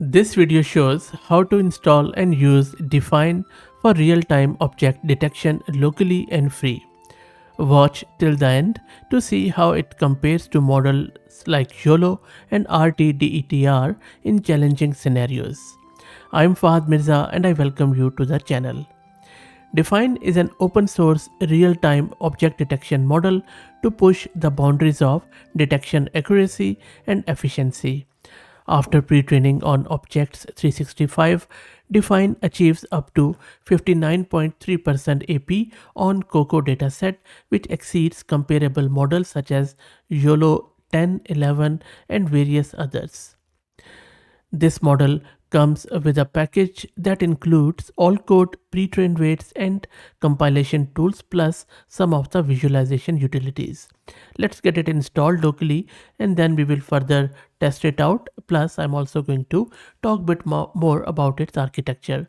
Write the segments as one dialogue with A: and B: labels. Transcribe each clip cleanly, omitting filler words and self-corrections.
A: This video shows how to install and use Define for real-time object detection locally and free. Watch till the end to see how it compares to models like YOLO and RTDETR in challenging scenarios. I'm Fahad Mirza and I welcome you to the channel. Define is an open source real-time object detection model to push the boundaries of detection accuracy and efficiency. After pre-training on Objects 365, Define achieves up to 59.3% AP on COCO dataset, which exceeds comparable models such as YOLO 10, 11, and various others. This model comes with a package that includes all code, pre-trained weights, and compilation tools plus some of the visualization utilities. Let's get it installed locally and then we will further test it out. Plus, I'm also going to talk a bit more about its architecture.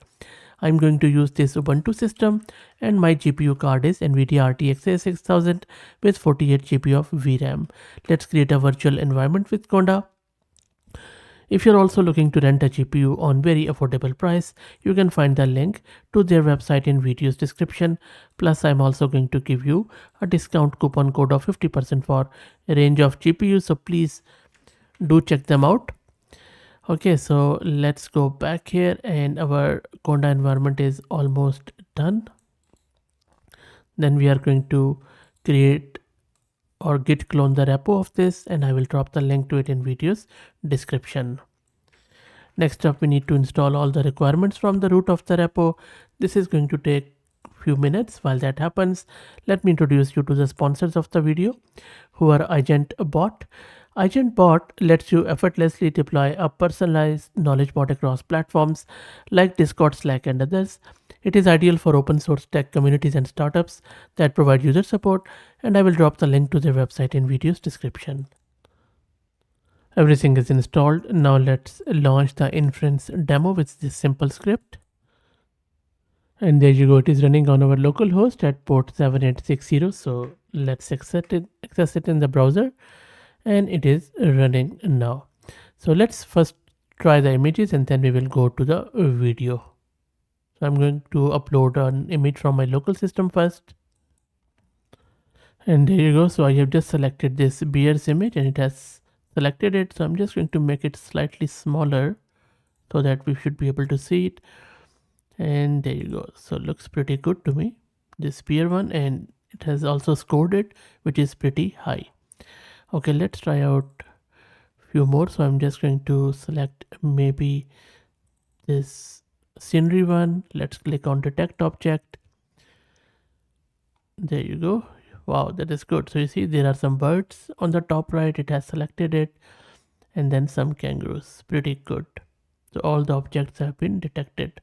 A: I'm going to use this Ubuntu system and my GPU card is NVIDIA RTX 6000 with 48 GB of VRAM. Let's create a virtual environment with Conda. If you're also looking to rent a GPU on very affordable price, you can find the link to their website in video's description. Plus, I'm also going to give you a discount coupon code of 50% for a range of GPUs. So please do check them out. Okay, so let's go back here and our Conda environment is almost done. Then we are going to create or git clone the repo of this and I will drop the link to it in video's description. Next up, we need to install all the requirements from the root of the repo. This is going to take a few minutes. While that happens, let me introduce you to the sponsors of the video, who are AgentBot. AgentBot lets you effortlessly deploy a personalized knowledge bot across platforms like Discord, Slack, and others. It is ideal for open source tech communities and startups that provide user support, and I will drop the link to their website in video's description. Everything is installed. Now let's launch the inference demo with this simple script. And there you go, it is running on our local host at port 7860. So let's access it in the browser and it is running now. So let's first try the images and then we will go to the video. So I'm going to upload an image from my local system first. And there you go. So I have just selected this bear's image and it has selected it. So I'm just going to make it slightly smaller so that we should be able to see it. And there you go. So it looks pretty good to me, this bear one, and it has also scored it, which is pretty high. Okay, let's try out few more. So I'm just going to select maybe this scenery one. Let's click on detect object. There you go. Wow, that is good. So you see there are some birds on the top right, it has selected it, and then some kangaroos. Pretty good. So all the objects have been detected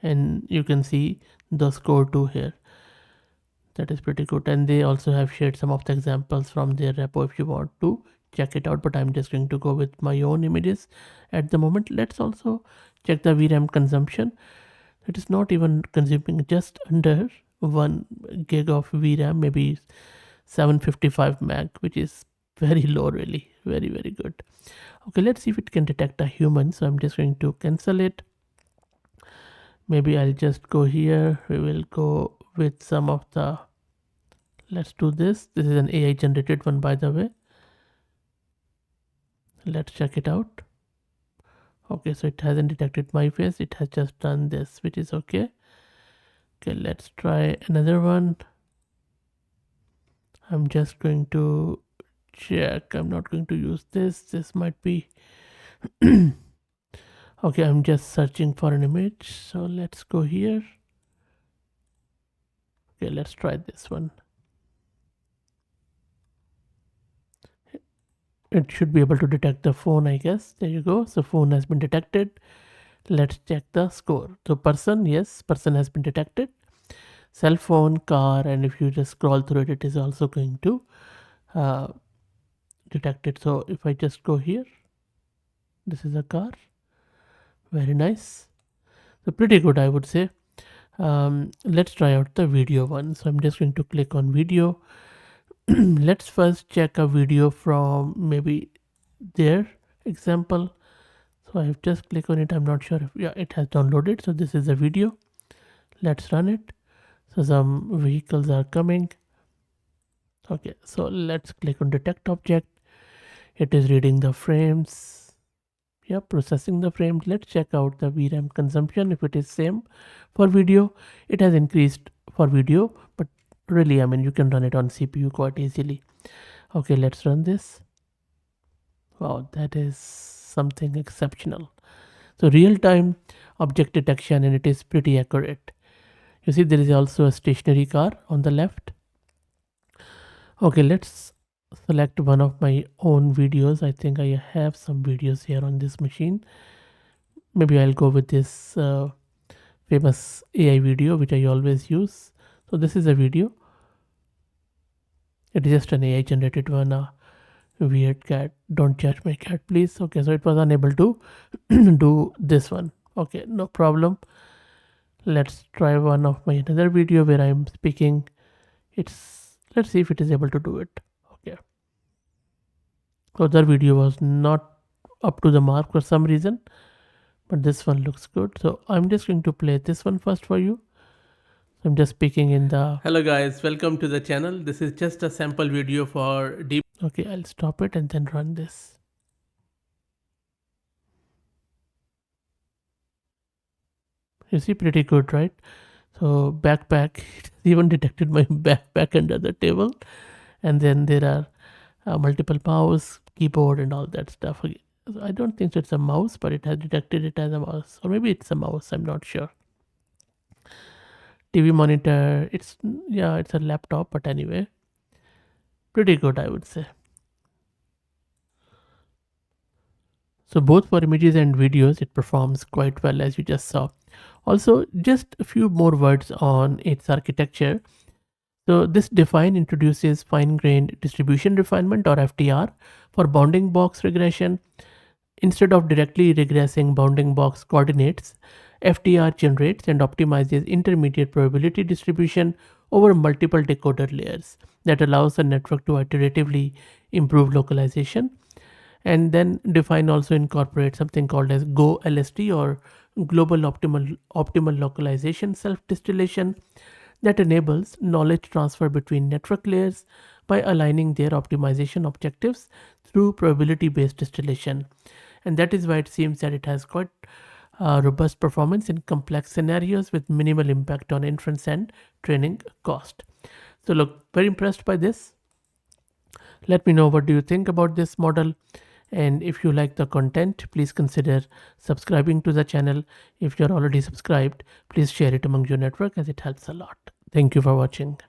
A: and you can see the score 2 here. That is pretty good, and they also have shared some of the examples from their repo if you want to check it out, but I'm just going to go with my own images at the moment. Let's also check the VRAM consumption. It is not even consuming, just under 1 gig of VRAM, maybe 755 meg, which is very low, really very good. Okay, let's see if it can detect a human. So I'm just going to cancel it. Maybe I'll just go here. We will go with some of the, let's do this. This is an AI generated one, by the way. Let's check it out. Okay, so it hasn't detected my face, it has just done this, which is okay. Okay, let's try another one. I'm just going to check. I'm not going to use this might be okay, I'm just searching for an image, so let's go here. Okay, let's try this one. It should be able to detect the phone, I guess. There you go. So phone has been detected. Let's check the score. So person, yes, person has been detected. Cell phone, car, and if you just scroll through it, it is also going to detect it. So if I just go here, this is a car. Very nice. So pretty good, I would say. Let's try out the video one. So I'm just going to click on video. Let's first check a video from maybe their example. So I've just clicked on it. I'm not sure if, yeah, it has downloaded. So this is a video. Let's run it. So some vehicles are coming. Okay, so let's click on detect object. It is reading the frames. Yeah, processing the frames. Let's check out the VRAM consumption. If it is same for video, it has increased for video, but really, I mean, you can run it on CPU quite easily. Okay, let's run this. Wow, that is something exceptional. So real-time object detection, and it is pretty accurate. You see there is also a stationary car on the left. Okay, let's select one of my own videos. I think I have some videos here on this machine. Maybe I'll go with this famous AI video which I always use. So this is a video. It is just an AI generated one. Weird cat. Don't judge my cat, please. Okay, so it was unable to do this one. Okay, no problem. Let's try one of my another video where I'm speaking. Let's see if it is able to do it. Okay. So other video was not up to the mark for some reason, but this one looks good. So I'm just going to play this one first for you. I'm just speaking in the. Hello guys, welcome to the channel. This is just a sample video for deep. Okay, I'll stop it and then run this. You see, pretty good, right? So backpack, it even detected my backpack under the table, and then there are multiple mouse, keyboard, and all that stuff. I don't think it's a mouse, but it has detected it as a mouse, or maybe it's a mouse. I'm not sure. TV monitor. It's a laptop, but anyway, pretty good, I would say. So both for images and videos, it performs quite well, as you just saw. Also, just a few more words on its architecture. So this define introduces fine-grained distribution refinement, or FDR, for bounding box regression. Instead of directly regressing bounding box coordinates, FDR generates and optimizes intermediate probability distribution over multiple decoder layers that allows the network to iteratively improve localization. And then define also incorporates something called as go LST, or global optimal localization self distillation, that enables knowledge transfer between network layers by aligning their optimization objectives through probability based distillation. And that is why it seems that it has quite robust performance in complex scenarios with minimal impact on inference and training cost. So look, very impressed by this. Let me know what do you think about this model. And if you like the content, please consider subscribing to the channel. If you're already subscribed, please share it among your network as it helps a lot. Thank you for watching.